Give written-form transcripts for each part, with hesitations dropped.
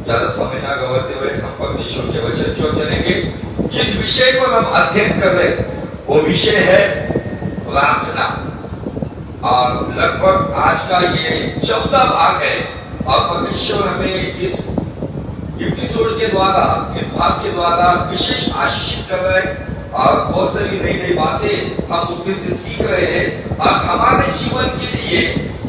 ज्यादा समय ना गवाते हुए हम परमेश्वर के वचन की ओर चलेंगे। जिस विषय पर हम अध्ययन कर रहे हैं वो विषय है प्रार्थना, और लगभग आज का ये 14वां भाग है। और परमेश्वर हमें इस एपिसोड के द्वारा, इस भाग के द्वारा विशेष आशीषित कर रहे हैं और बहुत सारी नई नई बातें हम उसमें से सीख रहे हैं। और हमारे जीवन के लिए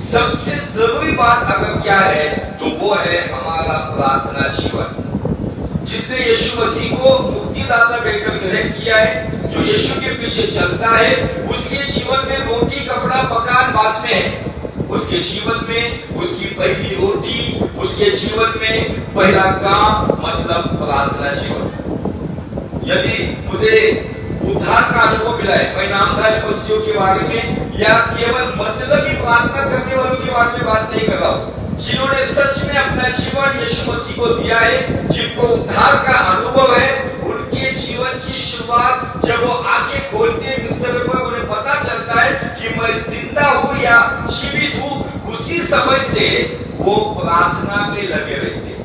सबसे जरूरी बात अगर क्या है तो वो है हमारा प्रार्थना जीवन। जिसने यीशु मसीह को मुक्तिदाता कहकर ग्रहण किया है, जो यीशु के पीछे चलता है, उसके जीवन में रोटी कपड़ा मकान बाद में है। उसके जीवन में उसकी पहली रोटी, उसके जीवन में पहला काम मतलब प्रार्थना जीवन। यदि मुझे उद्धार का अनुभव मिला है, मैं नामधारी मसीहियों के बारे में या केवल मतलब ही प्रार्थना करने वालों के बारे में बात नहीं कर रहा हूँ, जिन्होंने सच में अपना जीवन यीशु मसीह को दिया है, जिनको उद्धार का अनुभव है, उनके जीवन की शुरुआत जब वो आंखें खोलते हैं बिस्तर पर, उन्हें पता चलता है कि मैं जिंदा हूँ या जीवित हूँ, उसी समय से वो प्रार्थना में लगे रहते हैं।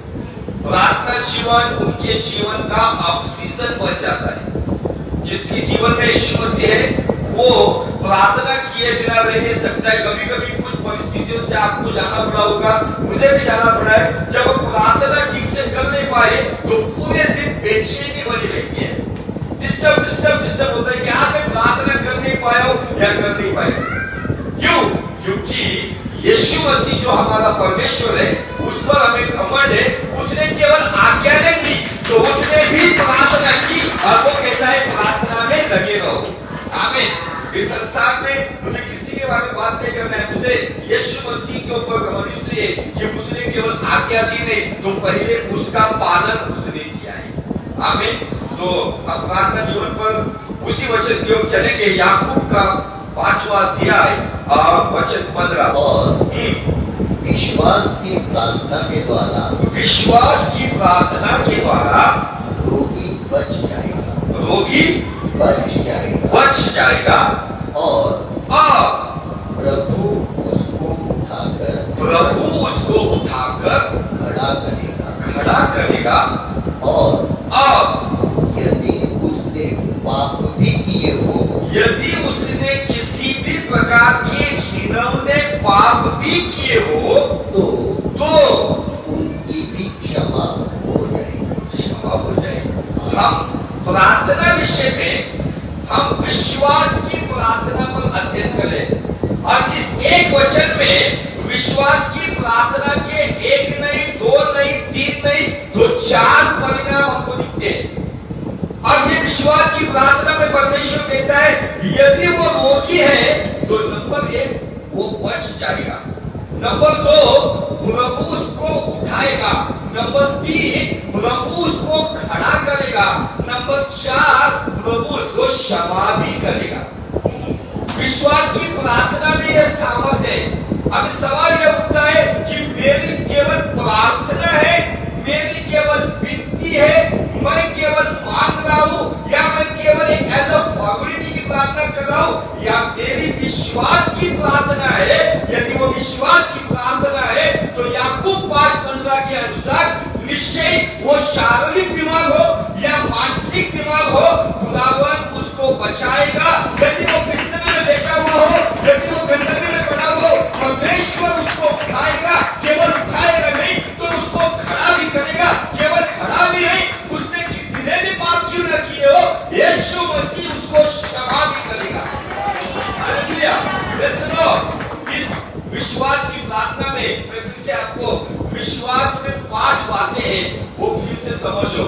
प्रार्थना जीवन उनके जीवन का ऑक्सीजन बन जाता है। जिसके जीवन में यीशु मसीह है वो प्रार्थना किए बिना रह नहीं सकता है। कभी कभी कुछ परिस्थितियों से आपको जाना पड़ा होगा, मुझे भी जाना पड़ा है। जब हम प्रार्थना ठीक से कर नहीं पाए तो पूरे दिन बेचैनी बनी रहती है, डिस्टर्ब होता है कि आज मैं प्रार्थना कर नहीं पाया हूं या कर नहीं पाया। क्यों? क्योंकि यीशु मसीह जो हमारा परमेश्वर है उस पर हमें घमंड है। उसने केवल आज्ञा नहीं दी तो उसने भी प्रार्थना की और वो कहता है प्रार्थना में लगे रहो। आमीन। इस संसार में मुझे किसी के बारे में बात नहीं करना है, मुझे यीशु मसीह के ऊपर घमंड इसलिए कि उसने केवल आज्ञा दी नहीं तो पहले उसका पालन उसने किया है। आमीन। तो अब प्रार्थना जीवन पर उसी वचन की ओर चलेंगे। याकूब का 5वां अध्याय और वचन 15। और विश्वास की प्रार्थना के द्वारा रोगी बच जाएगा और प्रभु उसको उठाकर खड़ा करेगा। और यदि उसने पाप भी किए हो, यदि उसने किसी भी प्रकार के घिनौने पाप भी किए हो तो उनकी भी क्षमा हो जाएगी। हम प्रार्थना विषय में हम विश्वास की प्रार्थना पर अध्ययन करें और इस एक वचन में विश्वास की प्रार्थना के 1 नहीं 2 नहीं 3 नहीं तो 4 परिणाम हमको दिखते हैं। और ये विश्वास की प्रार्थना में परमेश्वर कहता है यदि वो रोगी है तो नंबर 1 वो बच जाएगा, नंबर 2 प्रभु उसको उठाएगा, नंबर 3 प्रभु उसको खड़ा करेगा, नंबर 4 प्रभु उसको क्षमा भी करेगा। विश्वास की प्रार्थना में यह सामर्थ है। अब सवाल यह उठता है कि मेरी केवल प्रार्थना है, मेरी केवल विनती है, मैं केवल मांग रहा हूं, या मैं केवल एक एज अ फॉर्मेलिटी की प्रार्थना कर रहा हूं, या मेरी विश्वास की प्रार्थना है। यदि वो विश्वास की प्रार्थना है तो याकूब 5:15 के अनुसार निश्चय वो शारीरिक बीमार हो या मानसिक बीमार हो, खुदावन उसको बचाएगा। यदि वो बिस्तर में लेटा हुआ हो, यदि वो गंदगी में पड़ा हो, परमेश्वर उसको उठाएगा। केवल उठाएगा नहीं तो उसको खड़ा भी करेगा। केवल खड़ा भी नहीं, उसने कितने भी पाप क्यों न किए हो, यीशु मसीह उसको क्षमा भी करेगा। हालेलुया। इस विश्वास की प्रार्थना में मैं फिर से आपको विश्वास में 5 बातें हैं वो फिर से समझो।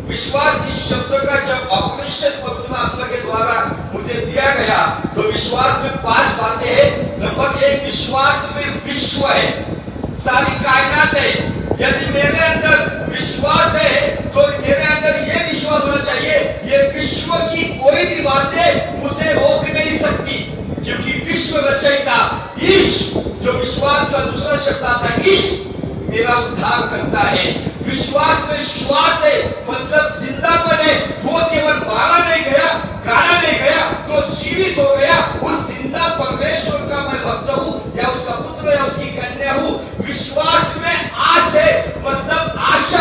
विश्वास की शब्द का जब ऑपरेशन पवित्र आत्मा के द्वारा मुझे दिया गया तो विश्वास में 5 बातें हैं। नंबर 1 विश्वास में विश्व है, सारी कायनात है। यदि मेरे अंदर विश्वास है तो मेरे अंदर यह विश्वास होना चाहिए ये विश्व की कोई भी बातें मुझे रोक नहीं सकती, क्योंकि विश्व रचयिता ईश, जो विश्वास का दूसरा शब्द आता है ईश, मेरा उद्धार करता है। विश्वास में श्वास है, मतलब जिंदापन है। वो केवल मारा नहीं गया, गाड़ा नहीं गया तो जीवित हो गया। उस जिंदा परमेश्वर का मैं भक्त हूँ या उसका पुत्र या उसकी कन्या हूँ। विश्वास में आस है, मतलब आशा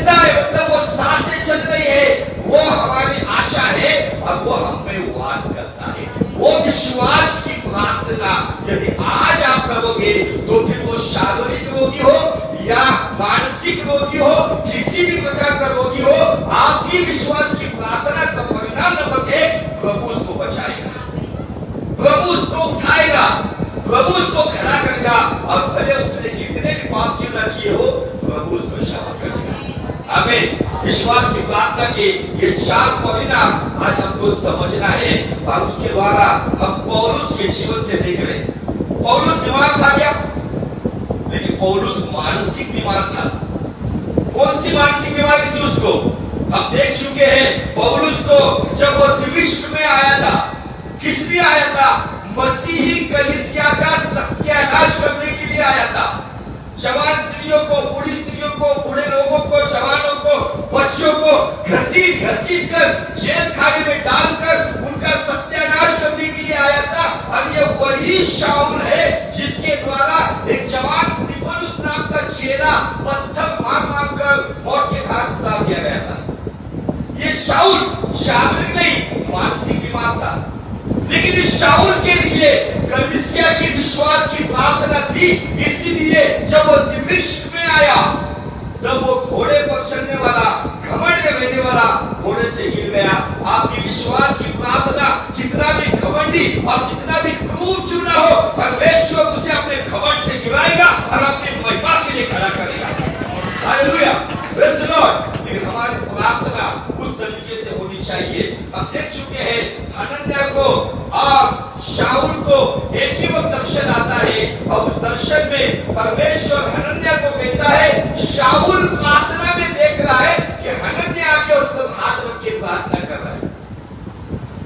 जिंदा है, मतलब वो सांसें चल रही है, वो हमारी आशा है और वो हम में वास करता है। वो विश्वास की प्रार्थना यदि आज आप करोगे तो फिर वो शारीरिक रोगी हो या मानसिक रोगी हो, किसी भी प्रकार का रोगी हो, आपकी विश्वास की प्रार्थना का परिणाम नंबर 1, प्रभु उसको बचाएगा, प्रभु उसको उठाएगा, प्रभु उसको खड़ा करेगा और भले उसने कितने भी पाप क्यों न किए हो, प्रभु उसको क्षमा करेगा। आमीन। विश्वास की प्रार्थना के ये 4 परिणाम आज हमको समझना है और उसके द्वारा हम पौलुस के जीवन से देख रहे हैं। पौलुस बीमार था क्या? लेकिन पौलुस मानसिक बीमार था। कौन सी मानसिक बीमारी थी उसको? हम देख चुके हैं पौलुस को जब वो दमिश्क में आया था, किस लिए आया था? मसीही कलीसिया का सत्यानाश करने के लिए आया था। जवान स्त्रियों को, बूढ़ी स्त्रियों को, बूढ़े लोगों को, जवानों को, बच्चों को घसीट घसीट कर जेल खाने में डालकर उनका सत्यानाश करने के लिए आया था। और ये वही शाऊल है जिसके द्वारा एक जवान स्तिफनुस नाम का चेला पत्थर मार मार कर मौत के घाट उतार दिया गया था। ये शाऊल शारीरिक नहीं, मानसिक बीमार था। लेकिन इस शाऊल के लिए कलीसिया की विश्वास की प्रार्थना थी, इसीलिए जब वो दमिश्क में आया तब वो घोड़े पर चढ़ने वाला, घमंड में रहने वाला घोड़े से गिर गया। आपकी विश्वास की प्रार्थना कितना भी घमंडी और कितना भी क्रूर क्यों ना हो, परमेश्वर उसे अपने घमंड से गिराएगा और अपनी महिमा के लिए खड़ा करेगा। Hallelujah, praise the Lord. लेकिन हमारी प्रार्थना उस तरीके से होनी चाहिए। हम देख चुके हैं हनन्याह को और शाऊल को एक ही वक्त दर्शन आता है और उस दर्शन में परमेश्वर हनन्याह को कहता है, शाऊल प्रार्थना में देख रहा है कि हनन्याह आके उस पर हाथ रख के प्रार्थना कर रहा है।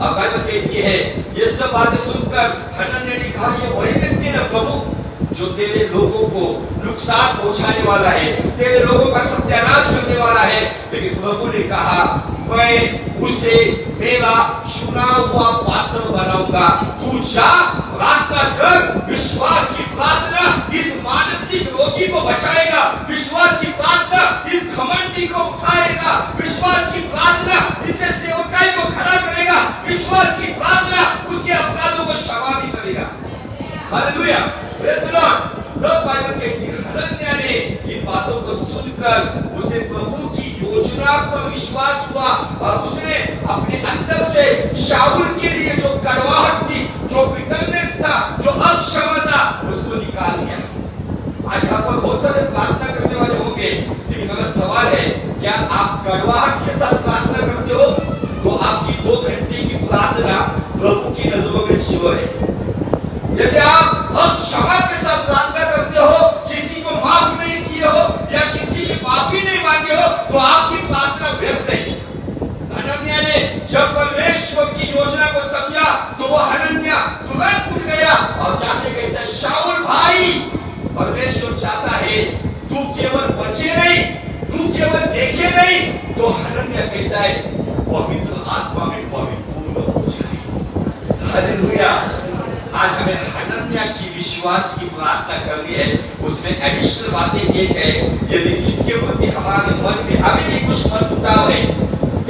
अब बाइबल कहती है ये सब बातें सुनकर हनन्याह ने कहा, ये वही व्यक्ति है प्रभु जो तेरे लोगों को नुकसान पहुंचाने वाला है, तेरे लोगों का सत्यानाश करने वाला है। लेकिन प्रभु ने कहा, मैं उसे मेरा चुना हुआ पात्र बनाऊंगा। तू जा, प्रार्थना कर, विश्वास की प्रार्थना इस मानसिक रोगी को बचाएगा, विश्वास की प्रार्थना इस घमंडी को उठाएगा, विश्वास की प्रार्थना इसे सेवकाई को खड़ा करेगा, विश्वास की प्रार्थना उसके अपराधों को क्षमा भी करेगा। Hallelujah, praise the Lord. तब बाइबल कहती है हनन्याह ने इन बातों को सुनकर उसे प्रभु की योजना पर विश्वास हुआ और उसने अपने अंदर से शाऊल के लिए जो कड़वाहट थी, जो बिटरनेस था, जो अक्षमा था, उसको निकाल दिया। आज यहाँ पर बहुत सारे प्रार्थना करने वाले होंगे, लेकिन अगर सवाल है क्या आप कड़वाहट के साथ प्रार्थना करते हो, तो आपकी 2 घंटे की प्रार्थना प्रभु की नजरों में जीरो है। यदि आप क्षमा के साथ प्रार्थना करते हो, किसी को माफ नहीं किए हो या किसी की माफी नहीं मांगे हो, तो आपकी प्रार्थना व्यर्थ है। हनन्याह ने जब परमेश्वर की योजना को समझा तो वो हनन्याह तुरंत उठ गया और जाके कहता है, शाऊल भाई, परमेश्वर चाहता है तू केवल बचे नहीं, तू केवल देखे नहीं, तो हनन्याह कहता है तू पवित्र आत्मा में परिपूर्ण हो जाए। हालेलुया। आज हमें हनन्याह की विश्वास की प्रार्थना करनी है। उसमें एडिशनल बातें एक है, यदि किसके प्रति हमारे मन में अभी भी कुछ मन उठाव है,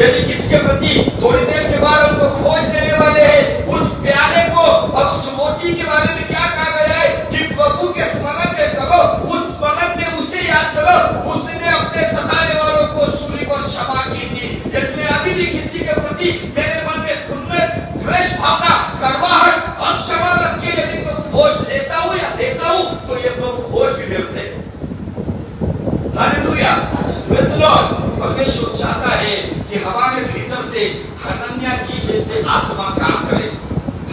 यदि किसके प्रति थोड़ी देर के बाद हमको खोज देने वाले हैं, उस प्याले को और उस रोटी के बारे में क्या कहा गया है कि प्रभु के स्मरण में करो, उस स्मरण में उसे याद करो, उसने अपने सताने वालों को सूली को क्षमा की थी। यदि मैं अभी भी किसी के प्रति मेरे मन में खुन्नस, द्वेष भावना, कड़वाहट, अक्षमा रख के यदि प्रभु भोज लेता हूं या देता हूं, तो ये प्रभु भोज भी मिलते हैं। Hallelujah, praise the Lord. परमेश्वर चाहता है कि हमारे भीतर से हनन्याह की जैसे आत्मा काम करे।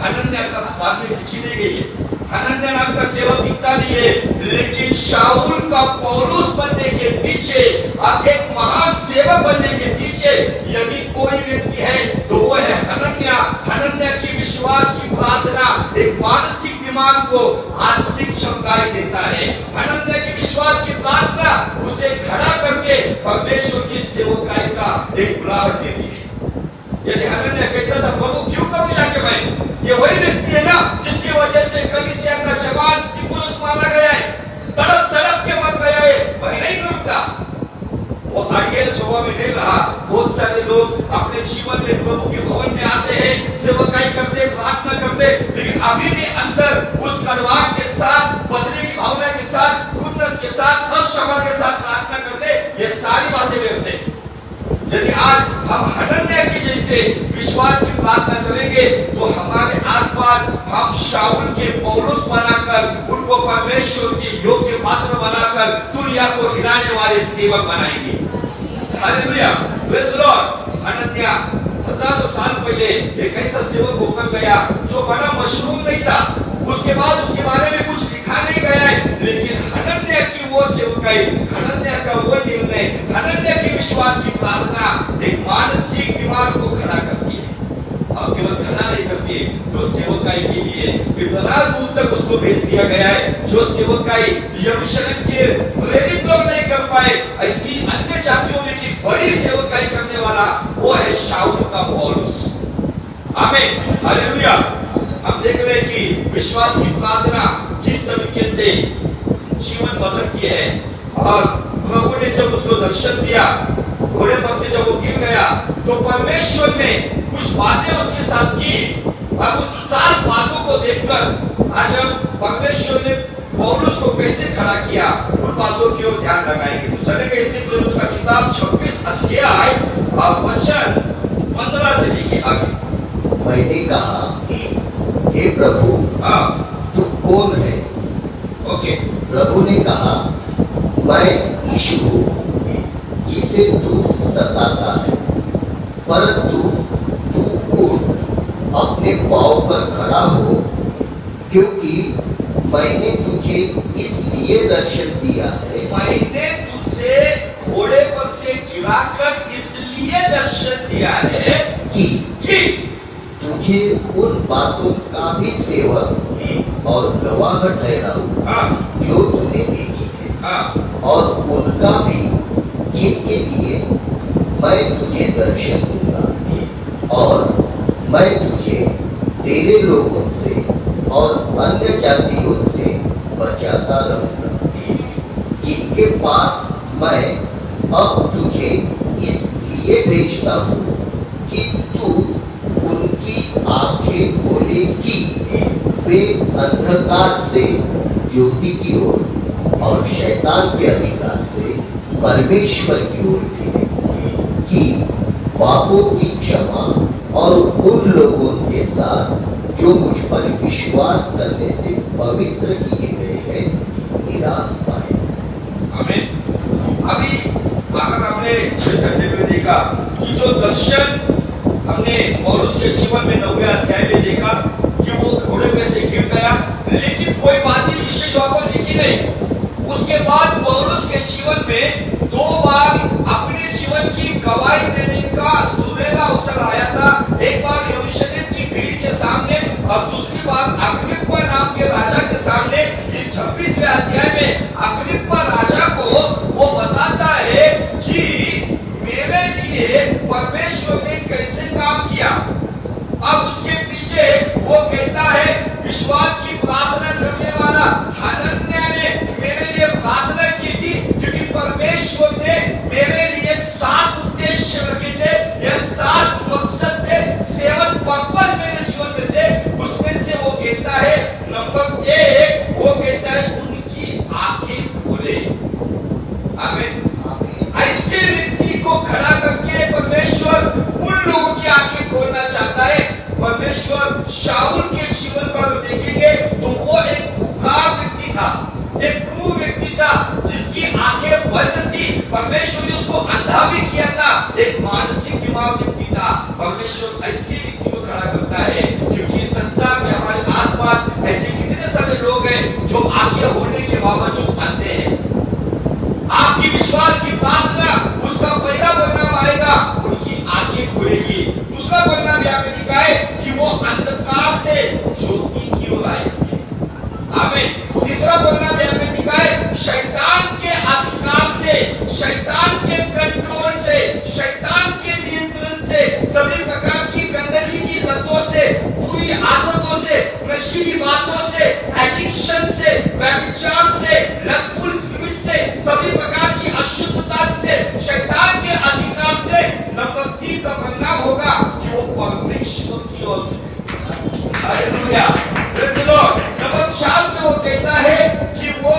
हनन्याह का बाद में लिखी नहीं गई है, हनन्याह नाम का सेवक दिखता नहीं है, लेकिन शाऊल का पौलुस बनने के पीछे और एक महान सेवक बनने के पीछे यदि कोई व्यक्ति है तो वो है हनन्याह। हनन्याह की विश्वास की प्रार्थना एक मानसिक बीमार को आत्मिक क्षमताएं देता है। हनन्याह की विश्वास की प्रार्थना उसे खड़ा करके परमेश्वर की सेवकाई का एक बुलाहट देती है। यदि हनन्याह कहता था प्रभु क्यों करूं जाके मैं, ये वही व्यक्ति है ना जिसकी वजह से कलीसिया का जवान स्तिफनुस मारा गया है, तड़प तड़प के मर गया है, मैं नहीं करूंगा। वो आगे हम हनन्याह के जैसे विश्वास की प्रार्थना करेंगे तो हमारे आसपास हम शाऊल के पौलुस बनाकर उनको परमेश्वर के योग्य पात्र बनाकर दुनिया को हिलाने वाले सेवक बनाएंगे। Hallelujah, praise the Lord. हनन्याह हजारों साल पहले एक ऐसा सेवक होकर गया जो बड़ा मशहूर नहीं था, उसके बाद उसके बारे में कुछ लिखा नहीं गया है, लेकिन हनन्याह की वो सेवकाई, हनन्याह का वो निर्णय, हनन्याह की विश्वास की प्रार्थना एक मानसिक बीमार को खड़ा करती है। और केवल खड़ा नहीं करती, तो सेवकाई के लिए इतना दूर तक उसको भेज दिया गया है जो सेवकाई यरूशलेम के प्रेरित लोग नहीं कर पाए, ऐसी अन्य जातियों में की बड़ी सेवकाई करने वाला वो है शाऊल का पौलुस। आमीन, हालेलुया। हम देख रहे हैं कि विश्वास की प्रार्थना किस तरीके से जीवन बदलती है। और प्रभु ने जब उसको दर्शन दिया, घोड़े पर से जब वो गिर गया, तो परमेश्वर ने कुछ बातें उसके साथ की। और उस 7 बातों को देखकर आज हम परमेश्वर ने पौलुस को कैसे खड़ा किया, उन बातों की ओर ध्यान लगाएंगे। तो चलेंगे इसी प्रेरित का किताब 26 अध्याय और वचन 15 से लेके आगे। मैंने कहा, हे प्रभु, तू कौन है? ओके। प्रभु ने कहा, मैं यीशु हूँ जिसे तू सताता है, परंतु तू उठ, अपने पांव पर खड़ा हो, क्योंकि मैंने तुझे इसलिए दर्शन दिया है। मैंने तुझे घोड़े पर से गिराकर इसलिए दर्शन दिया है कि कि तुझे उन बातों का भी सेवक और गवाह ठहराऊं जो तूने देखी है, और उनका भी जिनके लिए मैं तुझे दर्शन दूंगा, और मैं तुझे तेरे लोगों से और अन्य जातियों से बचाता रहूंगा, जिनके पास मैं अब तुझे इसलिए भेजता हूँ कि तू उनकी आंखें खोले कि वे अंधकार से ज्योति की ओर और शैतान के अधिकार से परमेश्वर की ओर फिरे, कि पापों की क्षमा और उन लोगों के साथ जो मुझ पर विश्वास करने से पवित्र किए गए हैं निराश पाए। आमीन। अभी अगर हमने 6 संडे में देखा कि जो दर्शन हमने पौलुस के जीवन में 9वें अध्याय में देखा कि वो घोड़े पे से गिर गया, लेकिन कोई बात ही विशेष वहां पर दिखी नहीं। उसके बाद पौलुस के जीवन में 2 बार अपने जीवन की गवाही देने का सुनहरा अवसर आया था। एक बार यरूशलेम की भीड़ के सामने और दूसरी बार अग्रिप्पा नाम के राजा के सामने। इस 26वें अध्याय में अग्रिप्पा राजा को वो बताता है कि मेरे लिए परमेश्वर ने कैसे काम किया। अब उसके पीछे वो कहता है विश्वास की प्रार्थना करने वाला हनन्याह ने मेरे लिए प्रार्थना की थी, क्योंकि परमेश्वर ने मेरे लिए 7 उद्देश्य रखे थे, ये 7 मकसद थे, 7 पर्पस मेरे जीवन में थे। उसमें से वो कहता है नंबर 1, वो कहता है उनकी आंखें खोले। आमीन। ऐसे व्यक्ति को खड़ा करके परमेश्वर उन लोगों की आंखें खोलना चाहता है। परमेश्वर शाऊल के जीवन को अगर देखेंगे तो वो एक खूंखार व्यक्ति था, एक क्रूर व्यक्ति था, जिसकी आंखें बंद थी। परमेश्वर ने उसको अंधा भी किया था, एक मानसिक बीमार व्यक्ति था। परमेश्वर ऐसे व्यक्ति को खड़ा करता है, क्योंकि संसार में हमारे आसपास ऐसे कितने सारे लोग हैं जो आंखें होने के बावजूद अंधे हैं। आपकी विश्वास की प्रार्थना उसका पहला परिणाम आएगा, उनकी आंखें खुलेगी। दूसरा परिणाम यहाँ पे लिखा है कि वो अंधकार से ज्योति की ओर आएंगे। आमीन। तीसरा परिणाम यहाँ पे लिखा है शैतान के अधिकार से, शैतान के कंट्रोल से, शैतान के नियंत्रण से, सभी प्रकार की गंदगी की तत्वों से, बुरी आदतों से, नशीली बातों से, एडिक्शन से, व्यभिचार से, लस्टफुल स्पिरिट से, सभी प्रकार की अशुद्धता से, शैतान के अधिकार से। नंबर 3 का परिणाम होगा कि वो परमेश्वर की ओर से। Hallelujah, praise the Lord. Number 4 पे वो कहता है कि वो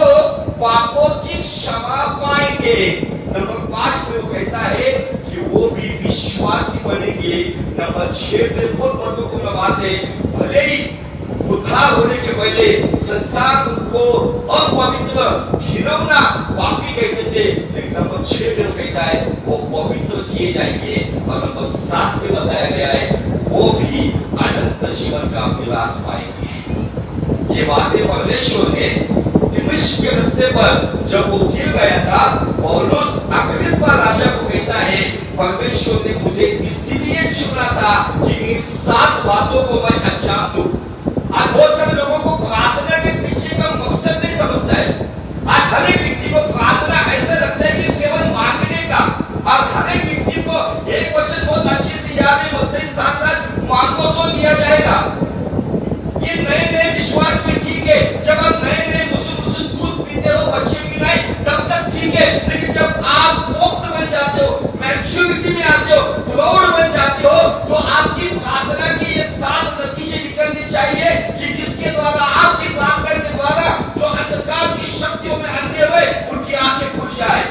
पापों की क्षमा पाएंगे। नंबर 5 पे वो कहता है कि वो भी विश्वासी देखिए नंबर 6 पे बहुत महत्वपूर्ण बात है। भले ही उद्धार होने के पहले संसार उनको अपवित्र घिनौना पापी कहते थे, लेकिन नंबर 6 पे कहता है वो पवित्र किए जाएंगे। और नंबर 7 पे बताया गया है वो भी अनंत जीवन का विलास पाएंगे। ये बातें परमेश्वर ने दमिश्क के रास्ते पर जब वो गिर गया था, पौलुस अग्रिप्पा राजा को कहता है परमेश्वर ने मुझे इसीलिए चुना था कि इन 7 बातों को मैं अंजाम दूं। आज बहुत सारे लोगों को प्रार्थना के पीछे का मकसद नहीं समझता है। आज हर एक व्यक्ति को प्रार्थना ऐसा लगता है कि केवल मांगने का। आज हर एक व्यक्ति को एक वचन बहुत अच्छे से याद है, मत्ती 7:7 मांगो तो दिया जाएगा। ये नए विश्वास में ठीक है, जब आप नए मुसुम दूध पीते हो बच्चे की नहीं तब तक ठीक है, लेकिन जब आप पोक्त बन जाते हो, मैच्योरिटी में आते हो, प्रौढ़ बन जाते हो, तो आपकी प्रार्थना के ये 7 नतीजे निकलने चाहिए कि जिसके द्वारा आपकी प्रार्थना के द्वारा जो अंधकार की शक्तियों में अंधे हुए उनकी आंखें खुल जाए।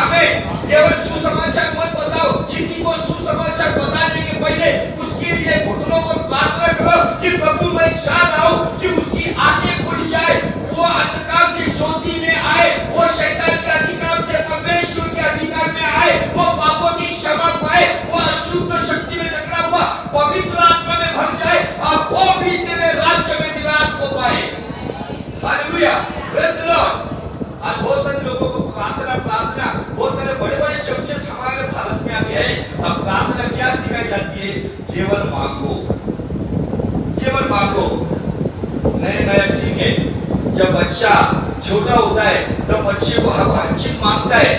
आमीन। केवल सुसमाचार मत बताओ, किसी को सुसमाचार बताने के पहले उसके लिए घुटनों पर प्रार्थना करो कि प्रभु मैं चाहता हूं कि उसकी आंखें खुल जाए, वो अंधकार से ज्योति में आए, वो शैतान के अधिकार से परमेश्वर के अधिकार में आए, वो पापों की क्षमा पाए, वो अशुद्ध शक्ति में टकरा हुआ पवित्र आत्मा में भर जाए और वो भी तेरे राज्य में निवास हो पाए। Hallelujah, praise the Lord. आज बहुत सारे लोगों को प्रार्थना बहुत सारे बड़े चर्चेस हमारे भारत में आ गए हैं। अब प्रार्थना क्या सिखाई जाती है? केवल मांगो, केवल मांगो। नया ठीक है, जब बच्चा छोटा होता है तब बच्चे को हर चीज मांगता है।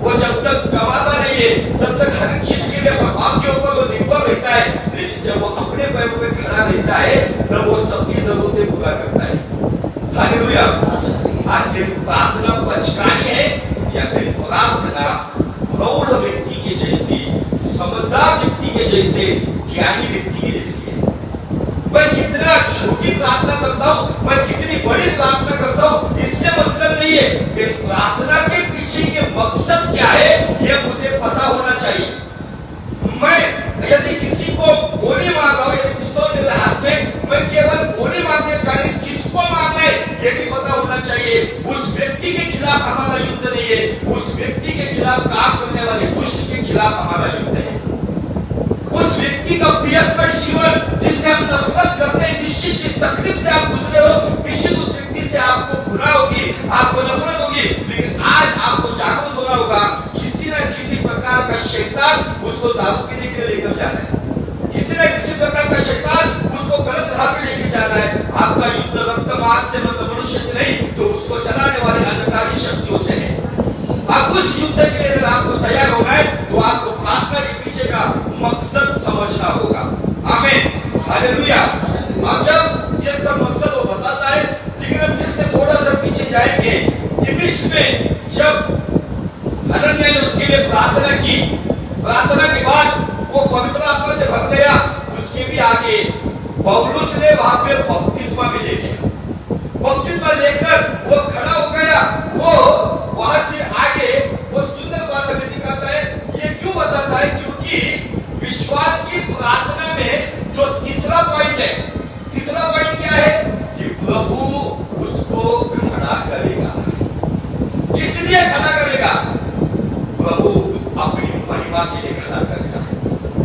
वो जब तक कमाता नहीं है तब तक हर चीज के लिए बाप के ऊपर वो निर्भर रहता है, लेकिन जब वो अपने पैरों पे खड़ा रहता है तब वो सबकी जरूरतें पूरा करता है। हालेलुया। आज तेरी प्रार्थना बचकानी है या तेरी प्रार्थना प्रौढ़ व्यक्ति के जैसी, समझदार व्यक्ति के जैसे, ज्ञानी व्यक्ति के जैसी है? मैं कितना छोटी प्रार्थना करता हूँ, मैं कितनी बड़ी प्रार्थना करता हूँ, इससे मतलब नहीं है। मेरी प्रार्थना के पीछे के मकसद क्या है ये मुझे पता होना चाहिए। मैं यदि किसी को गोली मार रहा हूँ, यदि पिस्तौल मेरे हाथ में, मैं केवल गोली मारने का नहीं, किसको मारना है ये भी पता होना चाहिए। उस व्यक्ति के खिलाफ हमारा युद्ध नहीं है, उस व्यक्ति के खिलाफ काम करने वाले दुष्ट के खिलाफ हमारा युद्ध है। उस व्यक्ति का प्रियकर जीवन जिससे हम नफरत करते हैं, निश्चित जिस तकलीफ से आप गुजरे हो, निश्चित उस व्यक्ति से आपको घृणा होगी, आपको नफरत होगी, लेकिन आज आपको जागरूक होना होगा। किसी न किसी प्रकार का शैतान उसको दारू पीने के लिए लेकर जाना है, किसी न किसी प्रकार का शैतान उसको गलत राह पे लेकर जाना है। आपका युद्ध रक्त मांस से मतलब मनुष्य से नहीं, तो उसको चलाने वाले अंधकारी शक्तियों से है। अब उस युद्ध के लिए अगर आपको तैयार होना है तो आपको प्रार्थना के पीछे का मकसद समझना होगा। आमीन, हालेलुया। अब जब ये सब मकसद वो बताता है, लेकिन हम फिर से थोड़ा सा पीछे जाएंगे। दमिश्क में जब हनन्याह ने उसके लिए प्रार्थना की, प्रार्थना के बाद वो पवित्र आत्मा से भर गया। उसके भी आगे पौलुस ने वहां पे बपतिस्मा भी ले लिया। बपतिस्मा लेकर वो खड़ा हो गया। वो वहां से आगे वो सुंदर बात हमें दिखाता है। ये क्यों बताता है? क्योंकि विश्वास की प्रार्थना में जो तीसरा पॉइंट है, तीसरा पॉइंट क्या है? कि प्रभु उसको खड़ा करेगा। किस लिए खड़ा करेगा? प्रभु अपनी महिमा के लिए खड़ा करेगा।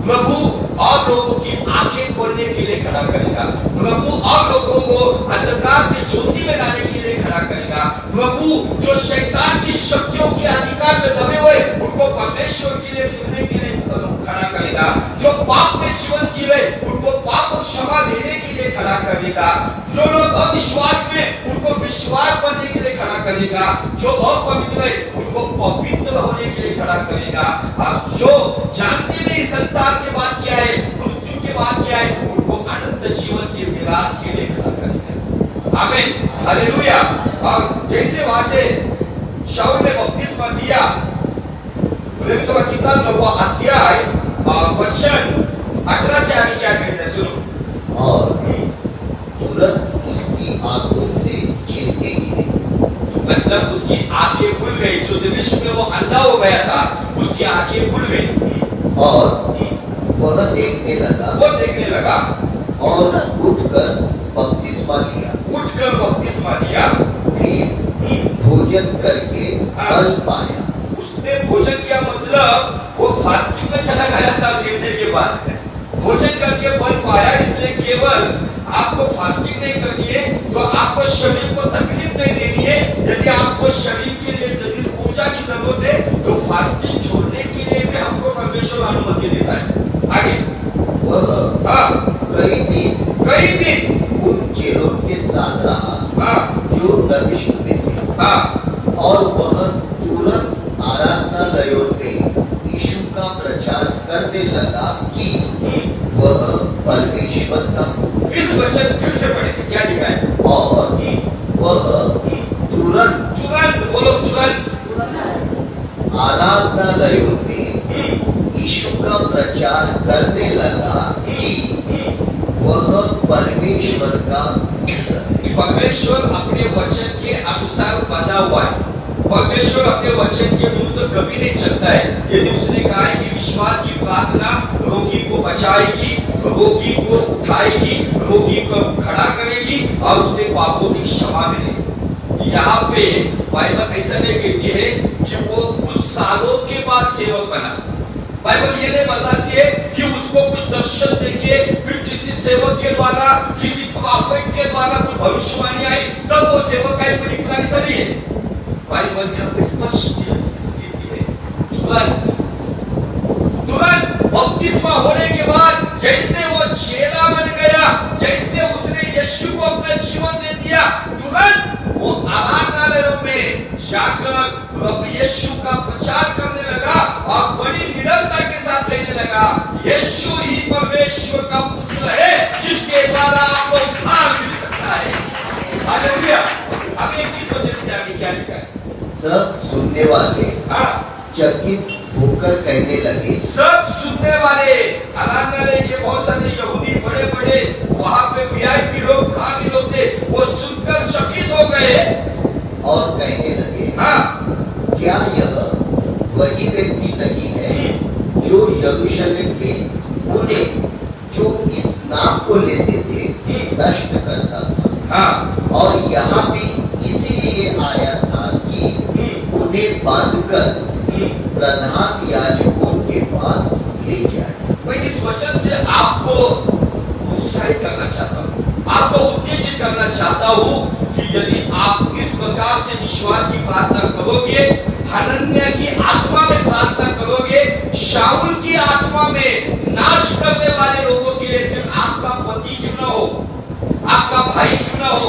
प्रभु और लोगों की आंखें खोलने के लिए खड़ा करेगा। प्रभु और लोगों को अंधकार से ज्योति में लाने के लिए खड़ा करेगा। प्रभु जो शैतान की शक्तियों के अधिकार में दबे हुए उनको परमेश्वर के लिए फिरने के लिए खड़ा करेगा। जो पाप में जीवन जीवे उनको पाप क्षमा देने के लिए खड़ा करेगा। जो लोग अविश्वास में उनको विश्वास बनने के लिए खड़ा करेगा। जो अपवित्र है उनको पवित्र होने के लिए खड़ा करेगा। अब जो जानते नहीं संसार के बाद क्या है, मृत्यु के बाद क्या है, उनको अनंत जीवन के विलास के लिए खड़ा करेगा। आमीन, हालेलुया। और जैसे वहां से शाऊल ने बपतिस्मा दिया, तो किताब में वो अध्याय वचन 18 से आगे क्या कहते हैं सुनो। और तुरंत उसकी आंखों से छिलके गिरे। मतलब उसकी आंखें खुल गई। जो दमिश्क में वो अंधा हो गया था, उसकी आंखें खुल गई। और लगा और उठकर बपतिस्मा लिया। फिर भोजन करके बल पाया। उसने भोजन किया, मतलब वो फास्टिंग में चला गया था। गिरने के बाद भोजन करके बल पाया। इसलिए केवल आपको फास्टिंग नहीं करनी है, तो आपको शरीर को तकलीफ नहीं देनी है। यदि आपको शरीर के लिए यदि ऊर्जा की जरूरत है, तो फास्टिंग छोड़ने के लिए भी हमको परमेश्वर अनुमति देता है। आगे वह कई दिन उन चेलों के साथ रहा जो दमिश्क में थे। और वह तुरंत आराधनालयों में यीशु का प्रचार करने लगा कि वह परमेश्वर का पुत्र। इस वचन फिर से पढ़ेंगे, क्या लिखा है? और वह तुरंत आराधनालयों में यीशु का प्रचार करने लगा कि वह परमेश्वर का पुत्र है। परमेश्वर अपने वचन के अनुसार बना हुआ है। परमेश्वर अपने वचन के विरुद्ध कभी नहीं चलता है। यदि उसने कहा है कि विश्वास की प्रार्थना रोगी को बचाएगी, रोगी को उठाएगी, रोगी को खड़ा करेगी और उसे पापों की क्षमा मिलेगी। यहाँ पे बाइबल ऐसा नहीं कहती है कि वो कुछ सालों के बाद सेवक बना। बाइबल ये नहीं बताती है कि उसको कुछ दर्शन देके फिर किसी सेवक के द्वारा, किसी प्रॉफिट के द्वारा कोई भविष्यवाणी आई तब वो सेवक आई को निकला। ऐसा नहीं है। बाइबल यहाँ पे स्पष्ट है, तुरंत बपतिस्मा होने के बाद जैसे वो चेला बन गया, जैसे उसने यीशु को अपना जीवन दे दिया, तुरंत वो आराधनालयों में जाकर प्रभु यीशु का प्रचार करने लगा और बड़ी विनम्रता के साथ कहने लगा, यीशु ही परमेश्वर का पुत्र है जिसके द्वारा आपको उद्धार मिल सकता है। हालेलुया। आगे 21 वचन से आगे क्या लिखा है? सब सुनने वाले चकित होकर कहने लगे। सब सुनने वाले, आराधनालय के बहुत सारे यहूदी बड़े बड़े वहां पे वीआईपी लोग, भारी लोग थे, वो सुनकर चकित हो गए और कहने लगे, क्या यह वही व्यक्ति नहीं है जो यरूशलेम में उन्हें जो इस नाम को लेते थे नष्ट करता था? और यहाँ भी इसीलिए आया था कि उन्हें बांधकर प्रधान याजकों के पास ले जाए। मैं इस वचन से आपको उत्साहित करना चाहता हूँ, आपको उत्तेजित करना चाहता हूँ कि यदि आप इस प्रकार से विश्वास की प्रार्थना करोगे, हनन्याह की आत्मा में प्रार्थना करोगे, शाऊल की आत्मा में नाश करने वाले लोगों के लिए, फिर आपका पति क्यों ना हो, आपका भाई क्यों ना हो,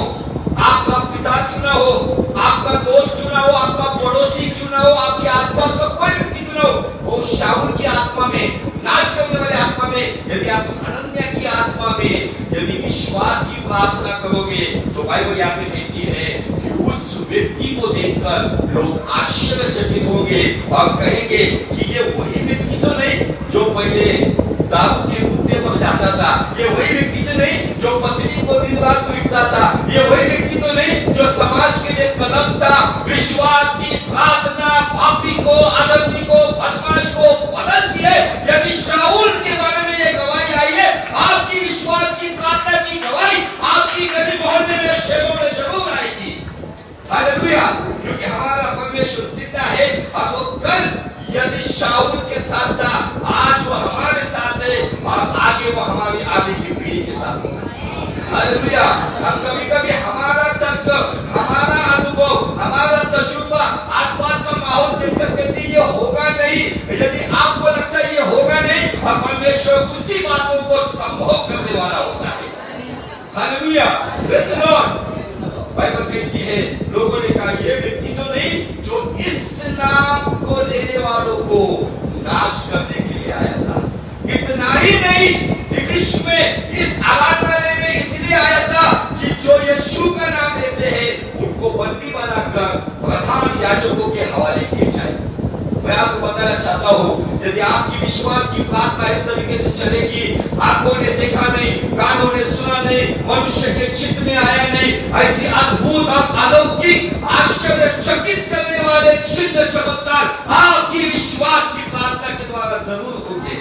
आपका पिता क्यों ना हो, आपका दोस्त क्यों ना हो, आपका पड़ोसी क्यों ना हो, आपके आसपास का कोई व्यक्ति क्यों ना हो, वो शाऊल की आत्मा में, नाश करने वाले आत्मा में, यदि आप हनन्याह की आत्मा में यदि विश्वास की प्रार्थना करोगे, तो बाइबल यहाँ पे कहती है कि उस व्यक्ति को देखकर लोग आश्चर्यचकित होंगे और कहेंगे कि ये वही व्यक्ति तो नहीं जो पहले दारू के कुत्ते पर जाता था, ये वही व्यक्ति तो नहीं जो पत्नी को दिन रात पीटता था, ये वही व्यक्ति तो नहीं जो समाज के लिए कलम था। विश्वास की प्रार्थना पापी को, आदमी को, बदमाश को बदल दिए। यदि शाऊल के बारे में ये गवाही आई है, आपकी विश्वास की प्रार्थना की गवाही आपकी गली मोहल्ले में, शहरों में जरूर आएगी। हालेलुया। क्योंकि हमारा परमेश्वर जिंदा है और वो कल यदि शाऊल के साथ था, आज वो हमारे साथ है और आगे वो हमारी आगे की पीढ़ी के साथ होगा। हालेलुया। हम कभी-कभी हमारा तर्क, हमारा अनुभव, हमारा तजुर्बा, आसपास का माहौल देखकर कहते हैं ये होगा नहीं। यदि आपको लगता है ये होगा नहीं, और परमेश्वर उसी बातों को संभव करने वाला होता है। Hallelujah. Praise the Lord. Bible कहती है, लोगों ने कहा ये व्यक्ति तो नहीं जो इस नाम को लेने वालों को नाश करने के लिए आया था। इतना ही नहीं, विश्व में इस आराधनालय में इसलिए आया था कि जो यीशु का नाम लेते हैं उनको बंदी बनाकर प्रधान याजकों के हवाले किए जाए। मैं आपको बताना चाहता हूँ, यदि आपकी विश्वास की प्रार्थना इस तरीके से चलेगी, आंखों ने देखा नहीं, कानों ने सुना नहीं, मनुष्य के चित्त में आया नहीं, ऐसी अद्भुत और अलौकिक आश्चर्यचकित करने वाले चिन्ह चमत्कार आपकी विश्वास की प्रार्थना के द्वारा जरूर होंगे।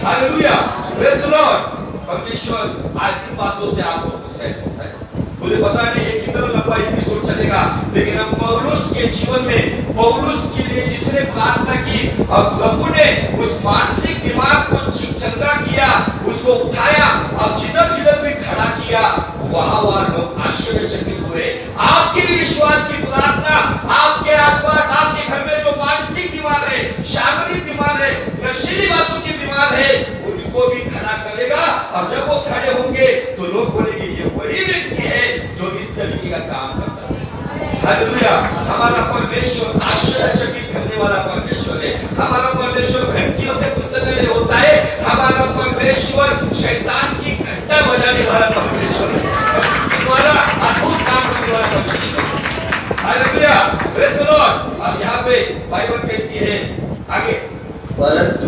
हालेलुया। Praise the Lord. परमेश्वर आज की बातों से आपको खुश होता है। मुझे पता नहीं है कितना लंबा एपिसोड चलेगा, लेकिन हम पौलुस के जीवन में, पौलुस के लिए जिसने प्रार्थना की और प्रभु ने उस मानसिक बीमार को चंगा किया, उसको उठाया और जिधर में खड़ा किया, वहां लोग आश्चर्यचकित हुए। आपके भी विश्वास की प्रार्थना आपके आसपास, आपके घर में जो मानसिक बीमार है, शारीरिक बीमार है, नशीली बातों के बीमार है, उनको भी खड़ा करेगा। और जब वो खड़े होंगे तो लोग बोलेंगे ये वही व्यक्ति है जो इस तरीके का काम करता है। हालेलुया। हमारा परमेश्वर आश्चर्यचकित करने वाला परमेश्वर है। हमारा परमेश्वर घंटियों से प्रसन्न नहीं होता है। हमारा परमेश्वर शैतान की घंटा बजाने वाला परमेश्वर है, हमारा अद्भुत काम करने वाला परमेश्वर है। Hallelujah, praise the Lord. और यहाँ पे बाइबल कहती है आगे, परंतु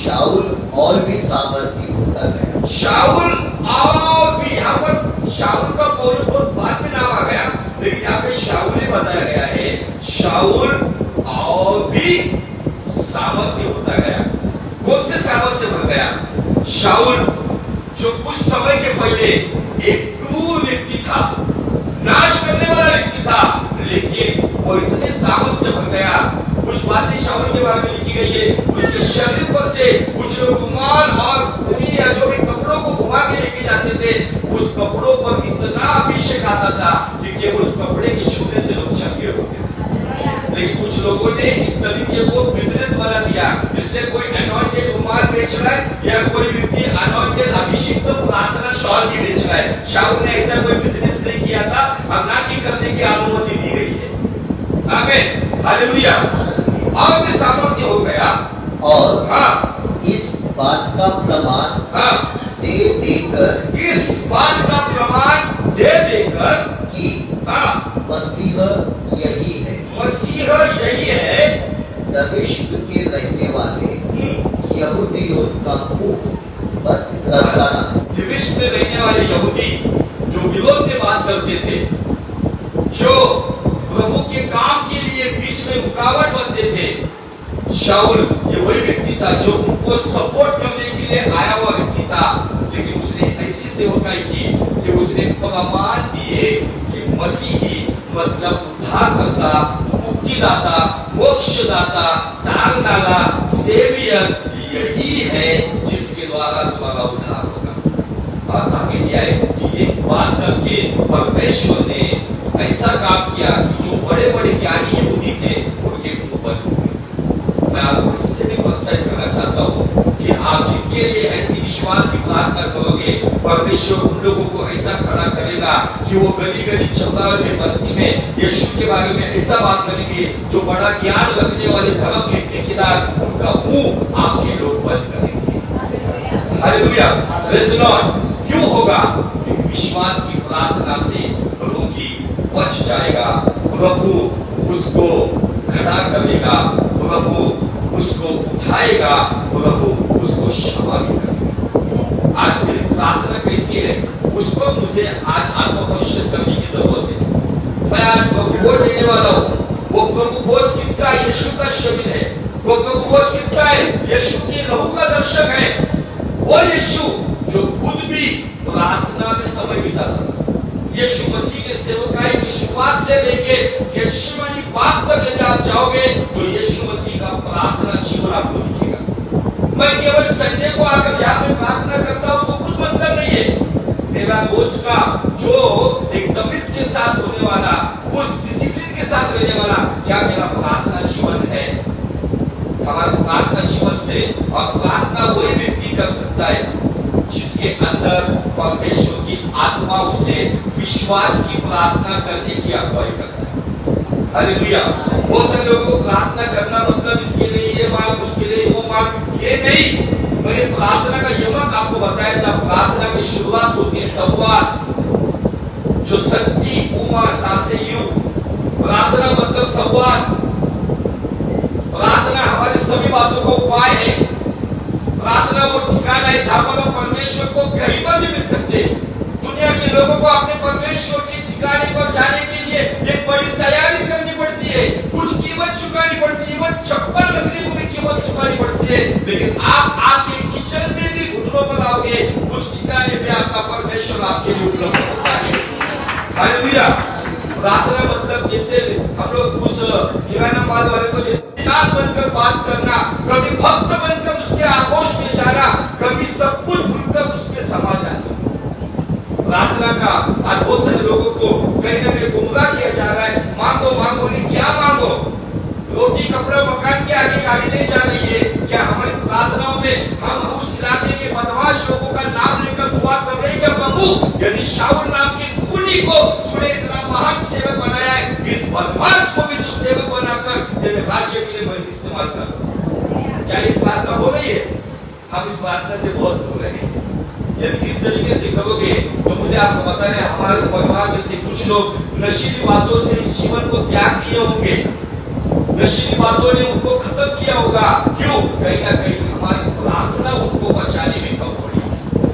शाऊल और भी सामर्थी होता गया। शाऊल और भी, यहाँ पर शाऊल का पौलुस को बाद में नाम आ गया, लेकिन यहाँ पे शाऊल ही बताया गया है। शाऊल और भी सामर्थ्य होता गया। कौन से सामर्थ्य बढ़ गया? शाऊल जो कुछ समय के पहले एक क्रूर व्यक्ति था, नाश करने वाला व्यक्ति था, लेकिन वो इतने सामर्थ्य बढ़ गया। कुछ बातें शाऊल के बारे में लिखी गई है। उसके शरीर पर से कुछ लोग रुमाल और या जो भी कपड़ों को घुमा के लेके जाते थे, उस कपड़ों पर इतना अभिषेक आता था कि केवल उस कपड़े के छूने से लोग चंगे होते थे। लेकिन कुछ लोगों ने इस तरीके को बिजनेस बना दिया। इसलिए कोई अनॉइंटेड रुमाल बेच रहा है या कोई व्यक्ति अनॉइंटेड अभिषेक तो प्रार्थना शॉल भी बेच रहा है। शाऊल ने ऐसा कोई बिजनेस नहीं किया था, अब ना की करने की अनुमति दी गई है। आमीन, हालेलुया। और भी सामर्थ्य हो गया। और इस बात का प्रमाण दे देकर, इस बात का प्रमाण दे देकर कि मसीह यही है, मसीह यही है, दमिश्क के रहने वाले यहूदियों का मुंह बंद करता रहा। दमिश्क में रहने वाले यहूदी जो विरोध में बात करते थे, जो प्रभु के काम के लिए बीच में रुकावट बनते थे, शाऊल ये वही व्यक्ति था जो उनको सपोर्ट करने के लिए आया हुआ व्यक्ति था। लेकिन उसने ऐसी सेवकाई की कि उसने प्रमाण दिए कि मसीही मतलब उद्धारकर्ता, मुक्तिदाता, मोक्षदाता, तारनाला, सेवियर यही है जिसके द्वारा तुम्हारा उद्धार होगा। और आगे दिया है कि ये बात करके परमेश्वर ने ऐसा काम किया कि जो बड़े बड़े ज्ञानी यहूदी थे उनके मुंह बंद हो गए। मैं आपको इससे भी प्रोत्साहित करना चाहता हूँ कि आप जिनके लिए ऐसी विश्वास की प्रार्थना करोगे, परमेश्वर उन लोगों को ऐसा खड़ा करेगा कि वो गली गली चौराहे में, बस्ती में यीशु के बारे में ऐसा बात करेंगे जो बड़ा ज्ञान रखने वाले धर्म के ठेकेदार, उनका मुंह आपके लोग बंद करेंगे। Hallelujah, praise the Lord. क्यों होगा? विश्वास की प्रार्थना से प्रभु की बच जाएगा, प्रभु उसको खड़ा करेगा, प्रभु उसको उठाएगा, प्रभु उसको क्षमा भी करेगा। आज मेरी प्रार्थना कैसी है, उस पर मुझे आज आत्मपरीक्षण करने की जरूरत है। मैं आज प्रभु भोज देने वाला हूँ। वो प्रभु भोज किसका है? यीशु का शरीर है। वो प्रभु भोज किसका है? यीशु के लहू का दर्शक है। वो यीशु जो खुद भी प्रार्थना में समय बिताता था। यीशु मसीह के सेवकाई की शुरुआत से लेके गेत्सेमनी बाग तक यदि आप जाओगे तो यीशु मसीह का प्रार्थना जीवन आपको दिखेगा। मैं केवल संडे को आकर यहाँ पे प्रार्थना करता हूँ तो कुछ मतलब नहीं है। मेरा रोज का जो एक तमीज के साथ होने वाला, उस डिसिप्लिन के साथ रहने वाला क्या मेरा प्रार्थना जीवन है? हमारा प्रार्थना जीवन से, और प्रार्थना वही व्यक्ति कर सकता है जिसके अंदर परमेश्वर की आत्मा उसे विश्वास की प्रार्थना करने की अगुवाई करता है। हालेलुया। बहुत सारे लोगों को प्रार्थना करना मतलब इसके लिए ये मांग, उसके लिए वो मांग, ये नहीं। मैंने प्रार्थना का यमक आपको बताया था। प्रार्थना की शुरुआत होती है संवाद, जो सत्ती उमा सासे यु। प्रार्थना मतलब संवाद। प्रार्थना हमारे सभी बातों का उपाय है। प्रार्थना वो ठिकाना है जहां पर हम परमेश्वर को कहीं पर भी मिल सकते हैं। दुनिया के लोगों को अपने परमेश्वर के ठिकाने पर जाने के लिए एक बड़ी तैयारी करनी पड़ती है, कुछ कीमत चुकानी पड़ती है, चप्पल लगने को भी कीमत चुकानी पड़ती है। लेकिन आप आपके किचन में भी भी उपलब्ध होता है। हालेलुया। प्रार्थना मतलब जैसे हम लोग उस किरानाबाद वाले को जैसे चार बनकर बात करना, कभी भक्त बनकर उसके आगोश में जाना, कभी सब कुछ भूलकर उसमें समा जाना। प्रार्थना का आज बहुत सारे लोगों को कहीं ना कहीं गुमराह किया जा रहा है। मांगो मांगो, नहीं क्या मांगो? रोटी कपड़ा मकान के आगे गाड़ी नहीं जा रही है क्या? हमारी प्रार्थनाओं में हम उस इलाके के बदमाश लोगों का नाम लेकर दुआ कर रहे हैं क्या? प्रभु, यदि शाऊल नाम के खूनी को तूने इतना महान सेवक बनाया है, इस बदमाश को भी तू सेवक बनाकर तेरे राज्य के लिए इस्तेमाल कर। क्या ये प्रार्थना हो रही है? हम इस प्रार्थना से बहुत दूर हैं। यदि इस तरीके से करोगे तो मुझे आपको बताना है, हमारे परिवार में से कुछ लोग नशीली बातों से इस जीवन को त्याग दिए होंगे। नशीली बातों ने उनको खत्म किया होगा। क्यों? कहीं ना कहीं हमारी प्रार्थना उनको बचाने में कम पड़ी।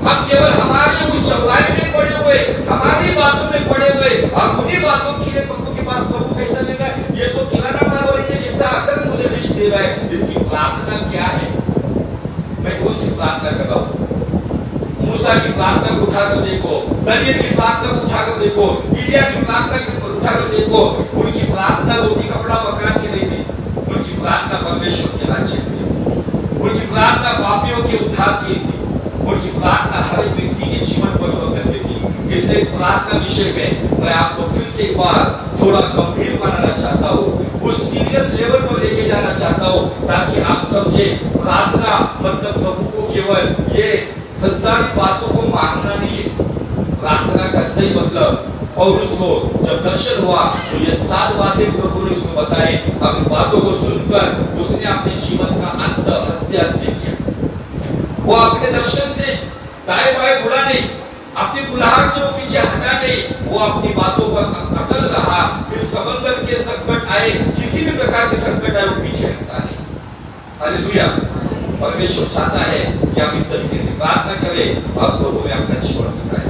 हम केवल हमारे उस चौराहे में पड़े हुए, हमारी बातों में पड़े हुए, हम उन्हीं बातों के लिए प्रभु के पास, प्रभु कहता है ये तो किराना माल वाली जैसा आकर मुझे लिस्ट दे रहा है, इसकी प्रार्थना क्या है? मैं कौन सी प्रार्थना कर रहा हूँ? मूसा की प्रार्थना को उठाकर देखो, दानियल की प्रार्थना को उठाकर देखो, इलिया की प्रार्थना को उठाकर देखो। उनकी प्रार्थना रोटी कपड़ा मकान की नहीं थी, उनकी प्रार्थना परमेश्वर के राज्य के लिए थी। उनकी प्रार्थना पापियों के उद्धार की थी। उनकी प्रार्थना हर एक व्यक्ति के जीवन परिवर्तन की थी। इसलिए इस प्रार्थना विषय में मैं आपको फिर से एक बार थोड़ा गंभीर बनाना चाहता हूँ, उस सीरियस लेवल पर लेके जाना चाहता हूँ, ताकि आप समझे प्रार्थना मतलब प्रभु को केवल ये संसारिक बातों को मांगना नहीं है। प्रार्थना का सही मतलब, और उसको जब दर्शन हुआ तो ये 7 बातें प्रभु ने उसको बताई। अब इन बातों को सुनकर उसने अपने जीवन का अंत हंसते हंसते किया। वो अपने दर्शन से दाएं बाएं मुड़ा नहीं, अपनी बुलाहट से वो पीछे हटा नहीं, वो अपनी बातों पर अटल रहा। फिर समंदर के संकट आए, किसी भी प्रकार के संकट आए, वो पीछे हटा नहीं। हालेलुया। परमेश्वर चाहता है कि हम इस तरीके से प्रार्थना करें और प्रभु में अपना जीवन बिताएं।